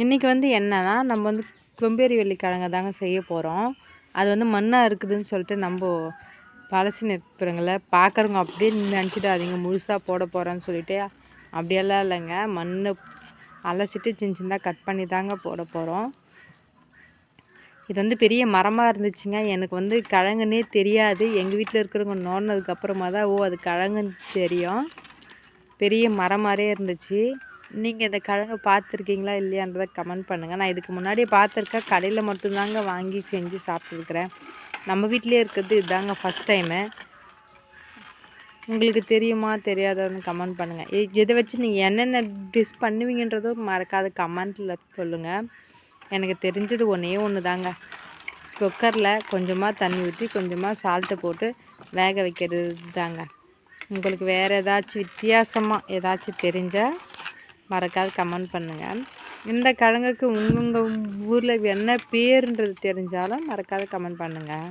இன்றைக்கி வந்து என்னன்னா நம்ம வந்து கொம்பேரி வெள்ளிக்கிழங்க தாங்க செய்ய போகிறோம். அது வந்து மண்ணாக இருக்குதுன்னு சொல்லிட்டு நம்ம பழசு நிற்புறங்கள பார்க்குறவங்க அப்படியே நினச்சிடாதீங்க முழுசாக போட போகிறேன்னு சொல்லிட்டு. அப்படியெல்லாம் இல்லைங்க, மண் அலசிட்டு சின்ன சின்னதாக கட் பண்ணி தாங்க போட போகிறோம். இது வந்து பெரிய மரமாக இருந்துச்சுங்க. எனக்கு வந்து கிழங்குன்னே தெரியாது. எங்கள் வீட்டில் இருக்கிறவங்க நோண்டினதுக்கப்புறமா தான் அது கிழங்குன்னு தெரியும். பெரிய மரம் மாதிரியே இருந்துச்சு. நீங்கள் இந்த கிழங்கு பார்த்துருக்கீங்களா இல்லையான்றதை கமெண்ட் பண்ணுங்கள். நான் இதுக்கு முன்னாடி பார்த்துருக்கேன், கடையில் மட்டும்தாங்க வாங்கி செஞ்சு சாப்பிட்ருக்குறேன். நம்ம வீட்டிலே இருக்கிறது இதுதாங்க ஃபஸ்ட் டைமு. உங்களுக்கு தெரியுமா தெரியாதான்னு கமெண்ட் பண்ணுங்கள். இதை வச்சு நீங்கள் என்னென்ன டிஷ் பண்ணுவீங்கன்றதும் மறக்காத கமெண்ட்டில் சொல்லுங்கள். எனக்கு தெரிஞ்சது ஒன்று தாங்க. குக்கரில் கொஞ்சமாக தண்ணி ஊற்றி கொஞ்சமாக சால்ட்டு போட்டு வேக வைக்கிறது தாங்க. உங்களுக்கு வேறு ஏதாச்சும் வித்தியாசமாக ஏதாச்சும் தெரிஞ்சால் மறக்காத கமெண்ட் பண்ணுங்கள். இந்த கிழங்குக்கு உங்கள் ஊரில் என்ன பேருன்றது தெரிஞ்சாலும் மறக்காத கமெண்ட் பண்ணுங்கள்.